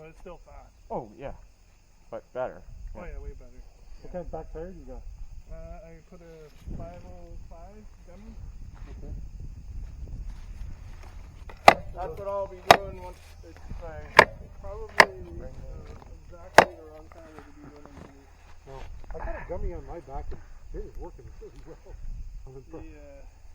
but it's still fast. Oh yeah, but better. Oh yeah, way better. What kind of back tires you got? I put a 505 gummy. Okay. That's what I'll be doing once it's Probably exactly the wrong time to be running these. No, I got a gummy on my back and it is working really well. I'm impressed.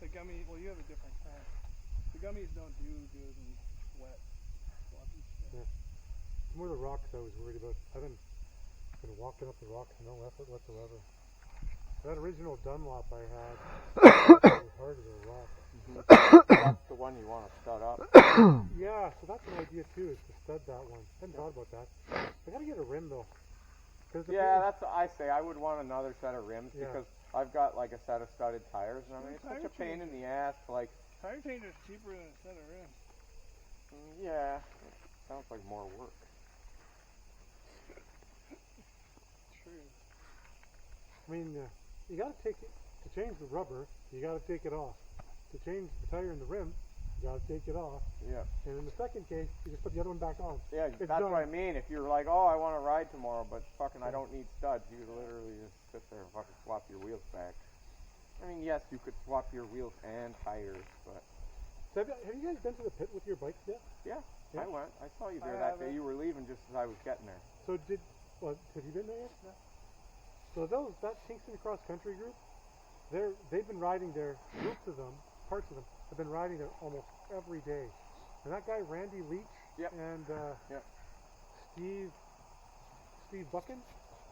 The gummy, well, you have a different kind. The gummies don't do good in wet, sloppy shit. Yeah. It's more the rocks I was worried about. I've been walking up the rocks, no effort whatsoever. That original Dunlop I had was harder than a rock. That's the one you want to stud up. Yeah, so that's an idea too, is to stud that one. I hadn't thought about that. I gotta get a rim though. Yeah, that's what I say. I would want another set of rims Yeah. because I've got like a set of studded tires, and I mean it's such a pain in the ass to like. Tire changer's cheaper than a set of rims. Yeah, it sounds like more work. True. I mean, you gotta take it, to change the rubber, you gotta take it off. To change the tire and the rim, you gotta take it off. Yeah. And in the second case, you just put the other one back on. Yeah, It's that's done. what I mean. If you're like, oh, I want to ride tomorrow, but fucking I don't need studs, you literally just sit there and fucking swap your wheels back. I mean, yes, you could swap your wheels and tires, but So have you guys been to the pit with your bikes yet? yeah, Yeah. I went. I saw you I there that day. haven't. You were leaving just as I was getting there. So have you been there yet? No. So that Kingston Cross Country group, they've been riding there, groups of them, parts of them, have been riding there almost every day. And that guy, Randy Leach, Yep. and Yep. Steve Buchan,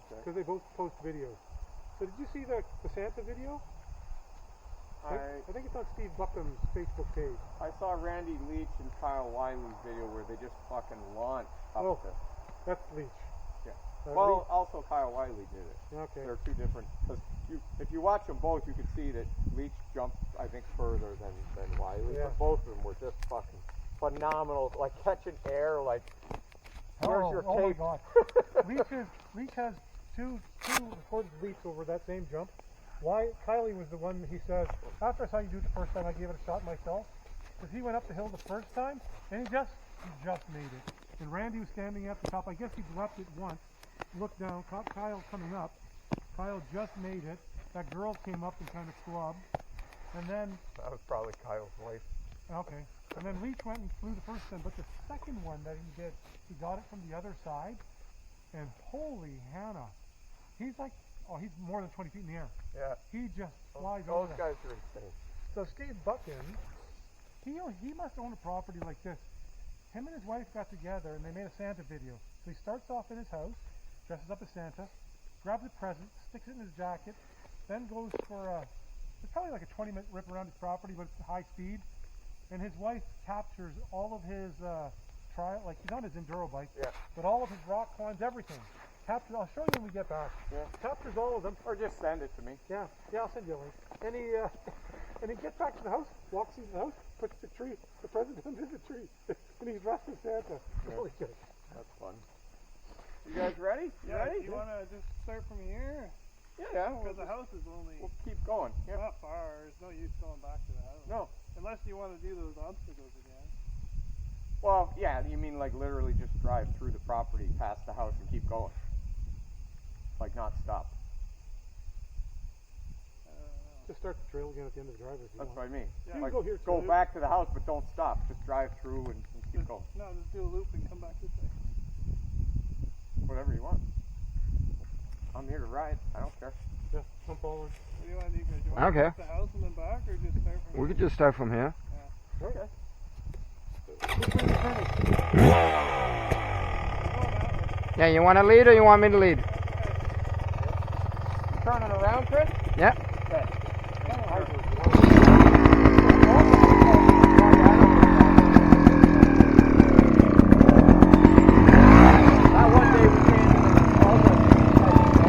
Okay. because they both post videos. So did you see the Santa video? I think it's on Steve Buchan's Facebook page. I saw Randy Leach and Kyle Wiley's video where they just fucking launched up Oh. the. That's Leach. Yeah. Uh, Well, also Kyle Wiley did it. Leach, okay. They're two different. Because if you watch them both, you can see that Leach jumped, I think, further than Wiley. Yeah. But both of them were just fucking phenomenal. Like catching air, like. Where's your oh my tape? God. Leach has two recorded leaps over that same jump. Why Kylie was the one he says, after I saw you do it the first time, I gave it a shot myself. Because he went up the hill the first time, and he just made it. And Randy was standing at the top. I guess he dropped it once, looked down, caught Kyle coming up. Kyle just made it. That girl came up and kind of clubbed. And then, That was probably Kyle's wife. okay. And then Leach went and flew the first time, but the second one that he did, he got it from the other side. And holy Hannah, he's more than 20 feet in the air. Yeah. He just flies over Those that. guys are insane. So Steve Buchan, he must own a property like this. Him and his wife got together and they made a Santa video. So he starts off in his house, dresses up as Santa, grabs a present, sticks it in his jacket, then goes for it's probably like a 20-minute rip around his property, but it's high speed. And his wife captures all of his like he's on his enduro bike, Yeah. but all of his rock climbs, everything. I'll show you when we get back. Yeah. Captures all of them. Or just send it to me. Yeah, I'll send you a link. And he gets back to the house, walks into the house, puts the present under the tree, and he's dressed as Santa. Yeah. Really good. That's fun. You guys ready? You Yeah, ready? you want to just start from here? Yeah. Because the house is only We'll keep going. Yeah. not far. There's no use going back to the house. No. Unless you want to do those obstacles again. Well, yeah. You mean like literally just drive through the property, past the house, and keep going. Like not stop. Just start the trail again at the end of the driveway if you That's want. what I mean. Yeah. You Like, can go here go too. back to the house, but don't stop. Just drive through and keep Just, going. no, just do a loop and come back this way. Whatever you want. I'm here to ride. I don't care. Yeah, I'm following. What do you want to do? Do you want Okay. to the house and then back, or just start from We here? could just start from here. Okay. Yeah, you want to lead or you want me to lead? You turning around, Chris? Yeah. That one day we came in all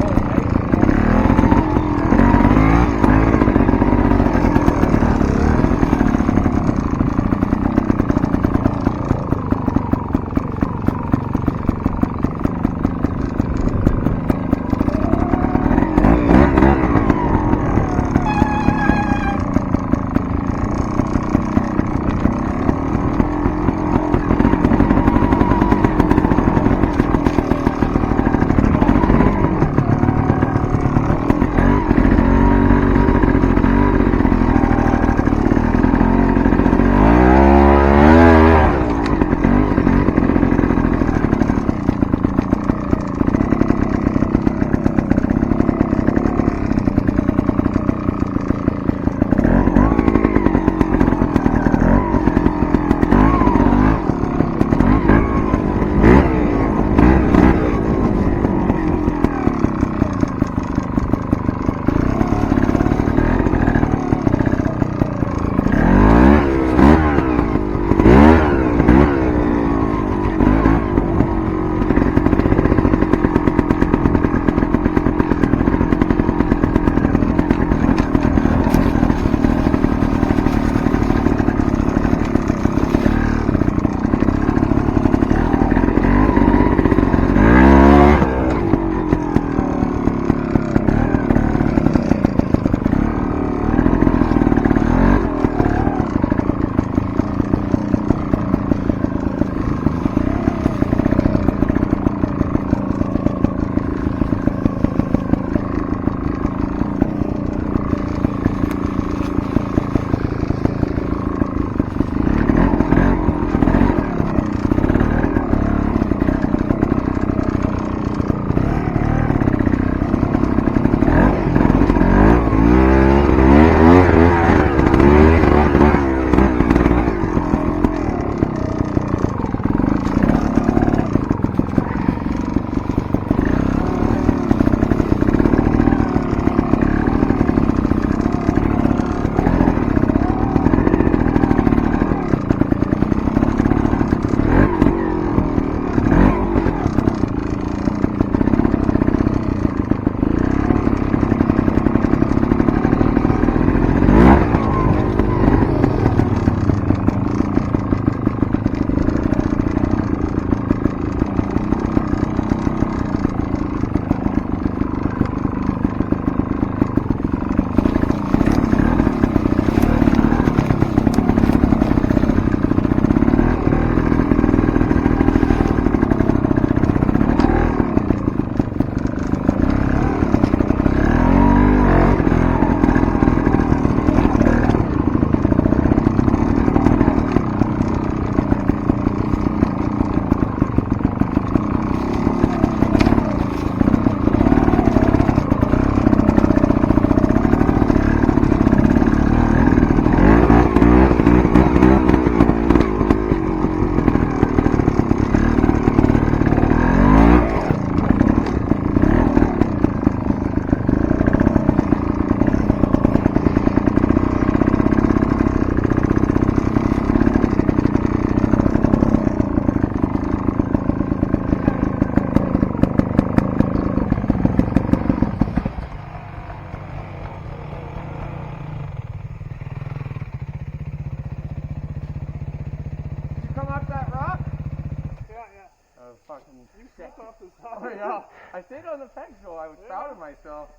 fucking You shit. slipped off the Oh side. yeah, I stayed on the peg, so I was proud of myself.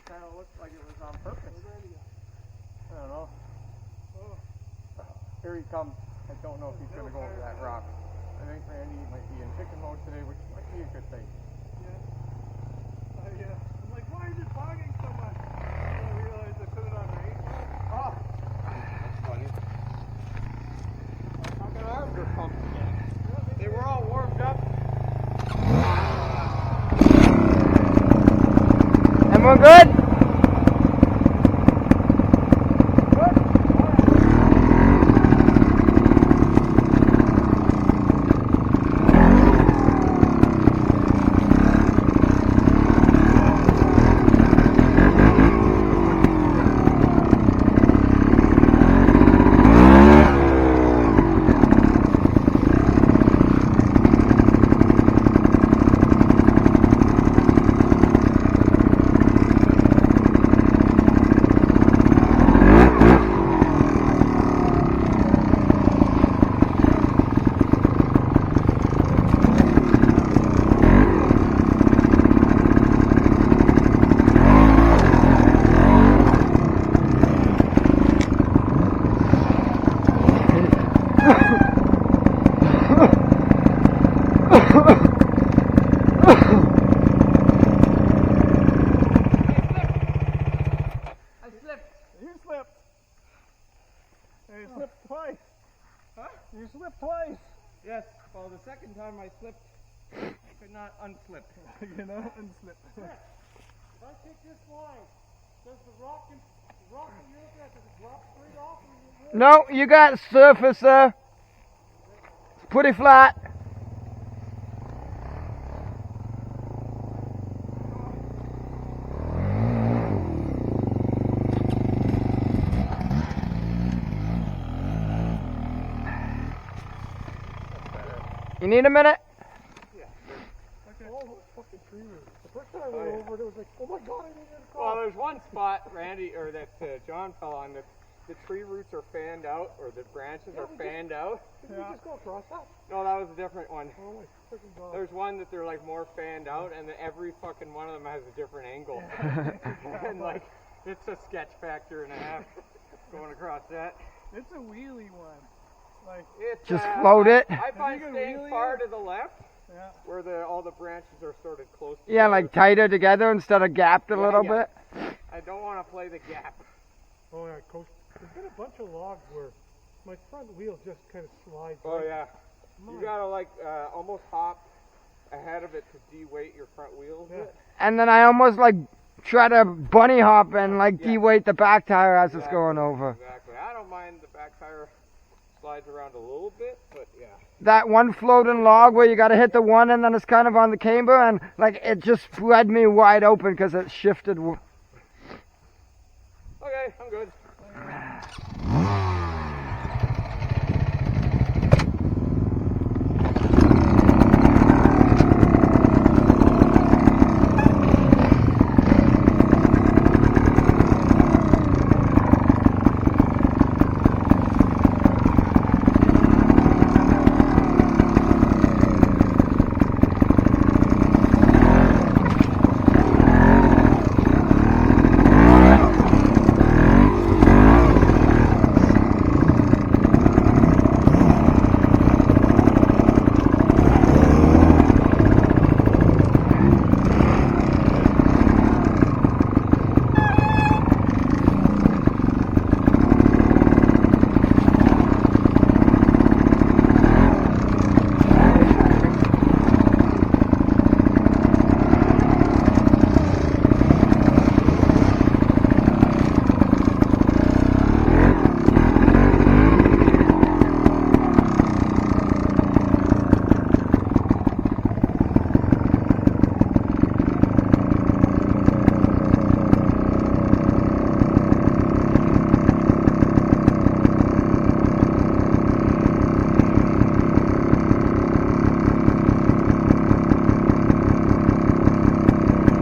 Kind of looked like it was on purpose. I don't know. Oh. Here he comes. I don't know if he's gonna go over that rock. I think Randy might be in chicken mode today, which might be a good thing. I'm like, why is it fogging so much? And I realized I put it on rain. Oh, that's funny. My fucking arms are pumped again. They were all warmed up. Everyone good? You slipped. You slipped twice. Huh? You slipped twice. Yes, well the second time I slipped, I could not unslip. You know, and slipped. If I take this line, does the rock that you're looking at, does it drop straight off? No, you got surface there. It's pretty flat. You need a minute? All those fucking tree roots. The first time I went over it, it was like, oh my god, I didn't get a Well, call. there's one spot, Randy, or that John fell on, that the tree roots are fanned out, or the branches are fanned out. Did we just go across that? No, that was a different one. Oh my freaking god. There's one that they're like more fanned out, and every fucking one of them has a different angle. And like, it's a sketch factor and a half going across that. It's a wheelie one. Like, It's, Just float it. I find you can staying wheel far it? to the left, yeah. where all the branches are sort of close together. Yeah, like tighter together instead of gapped a Yeah, little yeah. bit. I don't want to play the gap. Oh yeah, coach. There's been a bunch of logs where my front wheel just kind of slides. Oh right. yeah. You gotta like almost hop ahead of it to de-weight your front wheels. a Yeah. bit. And then I almost like try to bunny hop and like Yeah. de-weight the back tire as it's Exactly, going over. Exactly. I don't mind the back tire slides around a little bit, but yeah. That one floating log where you gotta hit the one and then it's kind of on the camber and like it just spread me wide open because it shifted. Okay, I'm good.